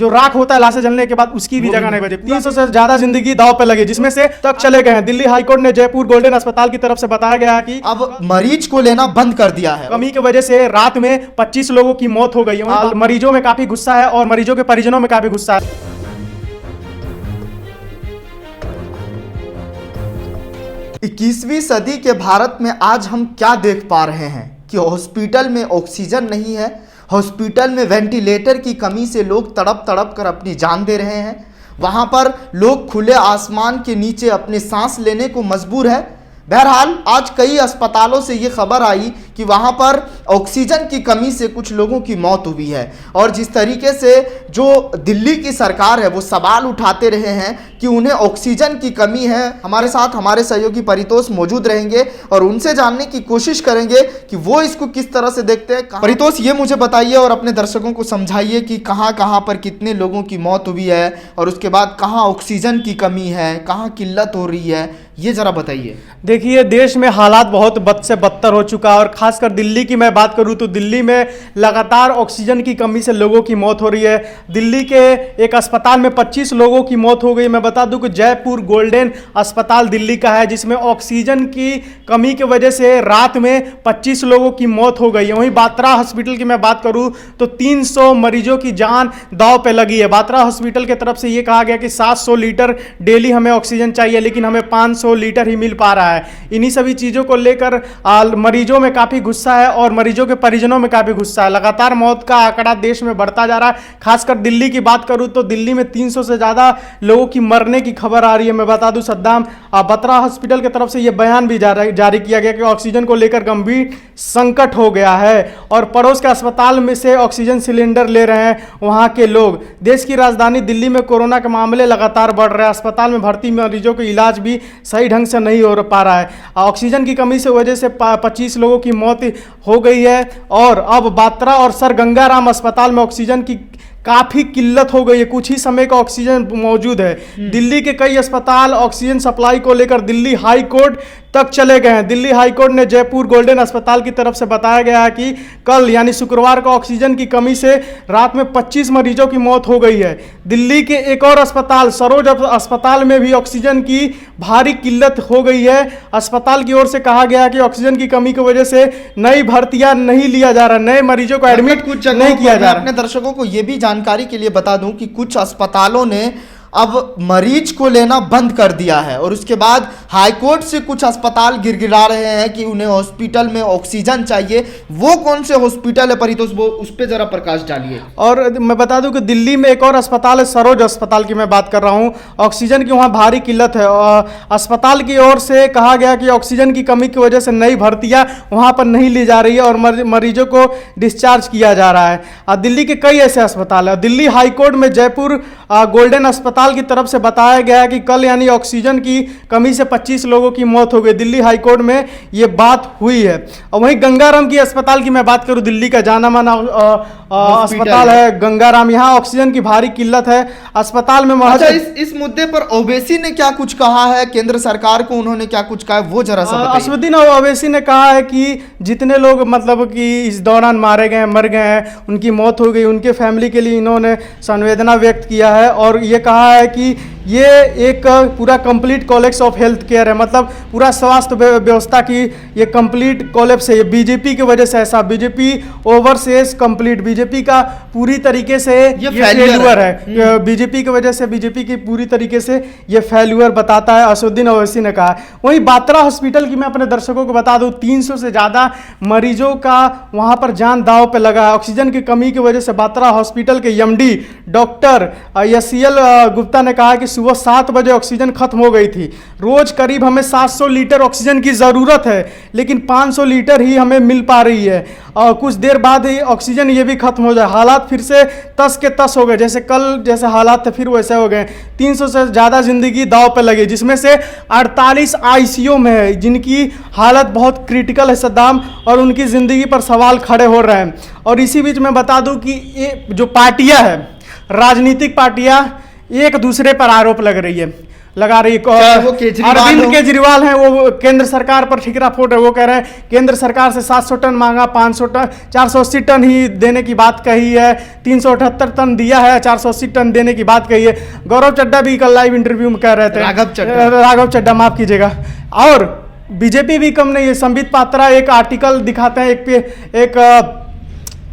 जो राख होता है लाशें जलने के बाद उसकी भी जगह नहीं बची। 300 से ज्यादा जिंदगी दांव पे लगी, जिसमें से तक चले गए हैं। दिल्ली हाईकोर्ट ने जयपुर गोल्डन अस्पताल की तरफ से बताया गया है कि अब मरीज को लेना बंद कर दिया है। कमी की वजह से रात में 25 लोगों की मौत हो गई है। मरीजों में काफी गुस्सा है और मरीजों के परिजनों में काफी गुस्सा है। 21वीं सदी के भारत में आज हम क्या देख पा रहे हैं कि हॉस्पिटल में ऑक्सीजन नहीं है, हॉस्पिटल में वेंटिलेटर की कमी से लोग तड़प तड़प कर अपनी जान दे रहे हैं। वहां पर लोग खुले आसमान के नीचे अपने सांस लेने को मजबूर है। बहरहाल आज कई अस्पतालों से ये खबर आई कि वहाँ पर ऑक्सीजन की कमी से कुछ लोगों की मौत हुई है। और जिस तरीके से जो दिल्ली की सरकार है वो सवाल उठाते रहे हैं कि उन्हें ऑक्सीजन की कमी है। हमारे साथ हमारे सहयोगी परितोष मौजूद रहेंगे और उनसे जानने की कोशिश करेंगे कि वो इसको किस तरह से देखते हैं। परितोष, ये मुझे बताइए और अपने दर्शकों को समझाइए कि कहाँ कहाँ पर कितने लोगों की मौत हुई है और उसके बाद कहाँ ऑक्सीजन की कमी है, कहाँ किल्लत हो रही है, ये जरा बताइए। देखिए, देश में हालात बहुत बद से बदतर हो चुका है और खासकर दिल्ली की मैं बात करूं तो दिल्ली में लगातार ऑक्सीजन की कमी से लोगों की मौत हो रही है। दिल्ली के एक अस्पताल में 25 लोगों की मौत हो गई। मैं बता दूं कि जयपुर गोल्डन अस्पताल दिल्ली का है, जिसमें ऑक्सीजन की कमी की वजह से रात में 25 लोगों की मौत हो गई है। वहीं बात्रा हॉस्पिटल की मैं बात करूं तो 300 मरीजों की जान दांव पे लगी है। बात्रा हॉस्पिटल की तरफ से ये कहा गया कि 700 लीटर डेली हमें ऑक्सीजन चाहिए, लेकिन हमें 500 लीटर ही मिल पा रहा है। इन्हीं सभी चीजों को लेकर मरीजों में काफी गुस्सा है और मरीजों के परिजनों में काफी गुस्सा है। लगातार मौत का आंकड़ा देश में बढ़ता जा रहा है। खासकर दिल्ली की बात करूं तो दिल्ली में 300 से ज्यादा लोगों की मरने की खबर आ रही है। मैं बता दूं, सद्दाम बत्रा हॉस्पिटल की तरफ से यह बयान भी जारी किया गया कि ऑक्सीजन को लेकर गंभीर संकट हो गया है और पड़ोस के अस्पताल में से ऑक्सीजन सिलेंडर ले रहे हैं वहां के लोग। देश की राजधानी दिल्ली में कोरोना के मामले लगातार बढ़ रहे हैं। अस्पताल में भर्ती मरीजों का इलाज भी सही ढंग से नहीं हो पा रहा है। ऑक्सीजन की कमी से वजह से 25 लोगों की मौत हो गई है और अब बात्रा और सर गंगाराम अस्पताल में ऑक्सीजन की काफ़ी किल्लत हो गई है। कुछ ही समय का ऑक्सीजन मौजूद है। दिल्ली के कई अस्पताल ऑक्सीजन सप्लाई को लेकर दिल्ली हाई कोर्ट तक चले गए हैं। दिल्ली हाई कोर्ट ने जयपुर गोल्डन अस्पताल की तरफ से बताया गया है कि कल यानी शुक्रवार को ऑक्सीजन की कमी से रात में 25 मरीजों की मौत हो गई है। दिल्ली के एक और अस्पताल सरोज अस्पताल में भी ऑक्सीजन की भारी किल्लत हो गई है। अस्पताल की ओर से कहा गया है कि ऑक्सीजन की कमी की वजह से नई भर्तियां नहीं लिया जा रहा, नए मरीजों को एडमिट नहीं किया जा रहा। अपने दर्शकों को यह भी जानकारी के लिए बता दूं कि कुछ अस्पतालों ने अब मरीज को लेना बंद कर दिया है और उसके बाद हाईकोर्ट से कुछ अस्पताल गिड़गिड़ा रहे हैं कि उन्हें हॉस्पिटल में ऑक्सीजन चाहिए। वो कौन से हॉस्पिटल है परितोष, वो उस पर जरा प्रकाश डालिए। और मैं बता दूं कि दिल्ली में एक और अस्पताल है, सरोज अस्पताल की मैं बात कर रहा हूं। ऑक्सीजन की वहां भारी किल्लत है। अस्पताल की ओर से कहा गया कि ऑक्सीजन की कमी की वजह से नई भर्तियां वहां पर नहीं ली जा रही है और मरीजों को डिस्चार्ज किया जा रहा है। दिल्ली के कई ऐसे अस्पताल है। दिल्ली हाईकोर्ट में जयपुर गोल्डन अस्पताल की तरफ से बताया गया है कि कल यानी ऑक्सीजन की कमी से 25 लोगों की मौत हो गई। दिल्ली हाईकोर्ट में यह बात हुई है। और वहीं गंगाराम की अस्पताल की मैं बात करूं, दिल्ली का जाना माना अस्पताल है गंगाराम, यहाँ ऑक्सीजन की भारी किल्लत है। अस्पताल में अच्छा, इस मुद्दे पर ओवैसी ने क्या कुछ कहा है, केंद्र सरकार को उन्होंने क्या कुछ कहा है, वो जरा सा बताइए। असदुद्दीन ओवैसी ने कहा है कि जितने लोग मतलब कि इस दौरान मारे गए मर गए हैं, उनकी मौत हो गई, उनके फैमिली के लिए इन्होंने संवेदना व्यक्त किया है और ये कहा है कि ये एक पूरा complete collapse of health care है। मतलब पूरा स्वास्थ्य व्यवस्था की ये कंप्लीट कोलैप्स है। ये बीजेपी की वजह से ऐसा, बीजेपी ओवरसेस कंप्लीट, बीजेपी का पूरी तरीके से ये फेल्यूर है। बीजेपी की वजह से, बीजेपी की पूरी तरीके से ये फेल्यूर बताता है, असदुद्दीन ओवैसी ने कहा। वहीं बात्रा हॉस्पिटल की मैं अपने दर्शकों को बता दूं, 300 से ज़्यादा मरीजों का वहां पर जान दांव पे लगा है। ऑक्सीजन की कमी की वजह से बात्रा हॉस्पिटल के एमडी डॉक्टर यसीएल गुप्ता ने कहा कि सुबह 7 बजे ऑक्सीजन खत्म हो गई थी। रोज करीब हमें 700 लीटर ऑक्सीजन की ज़रूरत है, लेकिन 500 लीटर ही हमें मिल पा रही है और कुछ देर बाद ही ऑक्सीजन ये भी खत्म हो जाए। हालात फिर से तस के तस हो गए, जैसे कल जैसे हालात थे फिर वैसे हो गए। 300 से ज़्यादा जिंदगी दांव पे लगी, जिसमें से 48 आईसीयू में है, जिनकी हालत बहुत क्रिटिकल है सद्दाम, और उनकी ज़िंदगी पर सवाल खड़े हो रहे हैं। और इसी बीच मैं बता दूं कि ये जो पार्टियां हैं, राजनीतिक पार्टियां एक दूसरे पर आरोप लग रही है। लगा रही चाहे वो है। केजरीवाल अरविंद हो। केजरीवाल हैं, वो केंद्र सरकार पर ठिकरा फोड़ रहे हैं। वो कह रहे हैं केंद्र सरकार से 700 टन मांगा, 500 टन, 480 टन ही देने की बात कही है, 378 टन दिया है, 480 टन देने की बात कही है। गौरव चड्ढा भी कल लाइव इंटरव्यू में कह रहे थे, राघव चड्ढा माफ कीजिएगा। और बीजेपी भी कम नहीं है। संबित पात्रा एक आर्टिकल दिखाते हैं, एक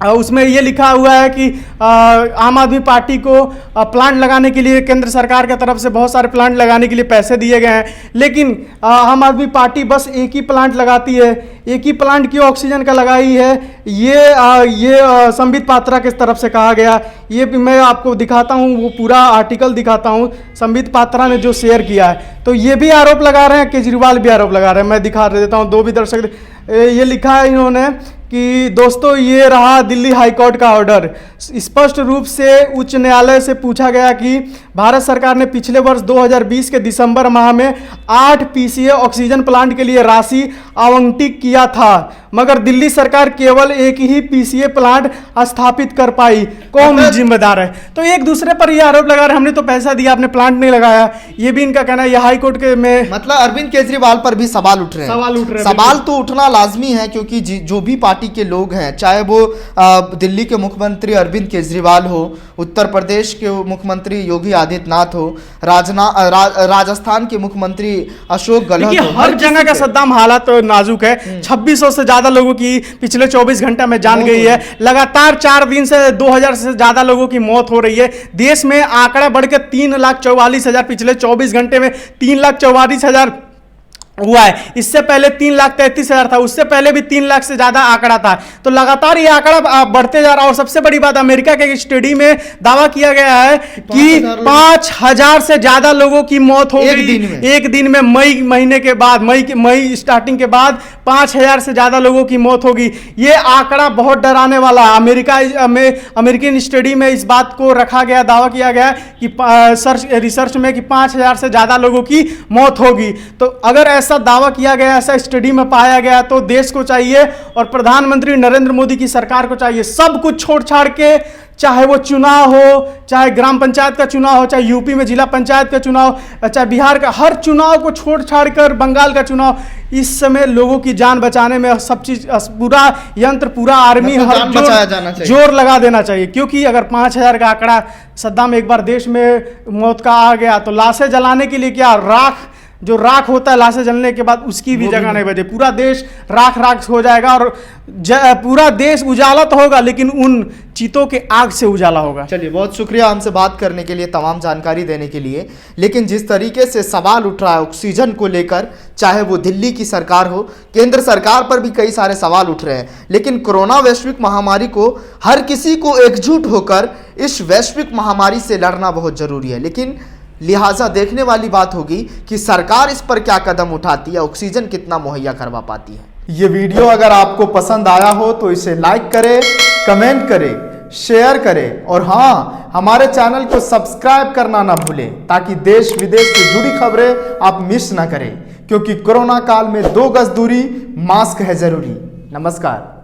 उसमें ये लिखा हुआ है कि आम आदमी पार्टी को प्लांट लगाने के लिए केंद्र सरकार की तरफ से बहुत सारे प्लांट लगाने के लिए पैसे दिए गए हैं, लेकिन आम आदमी पार्टी बस एक ही प्लांट लगाती है। एक ही प्लांट क्यों ऑक्सीजन का लगाई है, ये संबित पात्रा की तरफ से कहा गया। ये भी मैं आपको दिखाता हूँ, वो पूरा आर्टिकल दिखाता हूँ संबित पात्रा ने जो शेयर किया है। तो ये भी आरोप लगा रहे हैं, केजरीवाल भी आरोप लगा रहे हैं। मैं दिखा देता हूँ, दो भी दर्शक। ये लिखा है इन्होंने कि दोस्तों ये रहा दिल्ली हाईकोर्ट का ऑर्डर। स्पष्ट रूप से उच्च न्यायालय से पूछा गया कि भारत सरकार ने पिछले वर्ष 2020 के दिसंबर माह में 8 पीसीए ऑक्सीजन प्लांट के लिए राशि आवंटित किया था, मगर दिल्ली सरकार केवल एक ही पीसीए प्लांट स्थापित कर पाई। कौन जिम्मेदार है? तो एक दूसरे पर ये आरोप लगा रहे हैं, हमने तो पैसा दिया, आपने प्लांट नहीं लगाया। ये भी इनका कहना है। ये हाईकोर्ट के में मतलब अरविंद केजरीवाल पर भी सवाल उठ रहे हैं। सवाल तो उठना लाजमी है, क्योंकि जो भी पार्टी के लोग हैं, चाहे वो दिल्ली के मुख्यमंत्री अरविंद केजरीवाल हो, उत्तर प्रदेश के मुख्यमंत्री योगी आदित्यनाथ हो, राजस्थान के मुख्यमंत्री अशोक गहलोत हो, हर जगह का सद्दाम हालात नाजुक है। 2600 से ज्यादा लोगों की पिछले 24 घंटे में जान गई है। लगातार 4 दिन से 2000 से ज्यादा लोगों की मौत हो रही है। देश में आंकड़ा बढ़ के 3,44,000, पिछले 24 घंटे में 3,44,000 हुआ है। इससे पहले 3,33,000 था, उससे पहले भी 3 लाख से ज्यादा आंकड़ा था। तो लगातार ये आंकड़ा बढ़ते जा रहा है। और सबसे बड़ी बात, अमेरिका के एक स्टडी में दावा किया गया है कि 5,000 से ज्यादा लोगों की मौत हो गई एक दिन में। मई महीने के बाद, मई स्टार्टिंग के बाद 5,000 से ज्यादा लोगों की मौत होगी। ये आंकड़ा बहुत डराने वाला है। अमेरिकन स्टडी में इस बात को रखा गया, दावा किया गया कि रिसर्च में कि 5,000 से ज्यादा लोगों की मौत होगी। तो अगर ऐसा दावा किया गया, ऐसा स्टडी में पाया गया, तो देश को चाहिए और प्रधानमंत्री नरेंद्र मोदी की सरकार को चाहिए सब कुछ छोड़ छाड़ के, चाहे वो चुनाव हो, चाहे ग्राम पंचायत का चुनाव हो, चाहे यूपी में जिला पंचायत का चुनाव, चाहे बिहार का, हर चुनाव को छोड़ छाड़ कर, बंगाल का चुनाव, इस समय लोगों की जान बचाने में सब चीज, पूरा यंत्र, पूरा आर्मी, हर जोर लगा देना चाहिए। क्योंकि अगर 5,000 का आंकड़ा सद्दाम एक बार देश में मौत का आ गया, तो लाशें जलाने के लिए क्या, जो राख होता है लाशें जलने के बाद, उसकी भी जगह नहीं बचे। पूरा देश राख हो जाएगा और पूरा देश उजाला तो होगा, लेकिन उन चीतों के आग से उजाला होगा। चलिए, बहुत शुक्रिया हमसे बात करने के लिए, तमाम जानकारी देने के लिए। लेकिन जिस तरीके से सवाल उठ रहा है ऑक्सीजन को लेकर, चाहे वो दिल्ली की सरकार हो, केंद्र सरकार पर भी कई सारे सवाल उठ रहे हैं। लेकिन कोरोना वैश्विक महामारी को, हर किसी को एकजुट होकर इस वैश्विक महामारी से लड़ना बहुत जरूरी है। लेकिन लिहाजा देखने वाली बात होगी कि सरकार इस पर क्या कदम उठाती है, ऑक्सीजन कितना मुहैया करवा पाती है। ये वीडियो अगर आपको पसंद आया हो तो इसे लाइक करें, कमेंट करें, शेयर करें और हाँ, हमारे चैनल को सब्सक्राइब करना ना भूलें, ताकि देश विदेश से जुड़ी खबरें आप मिस ना करें। क्योंकि कोरोना काल में 2 गज दूरी, मास्क है जरूरी। नमस्कार।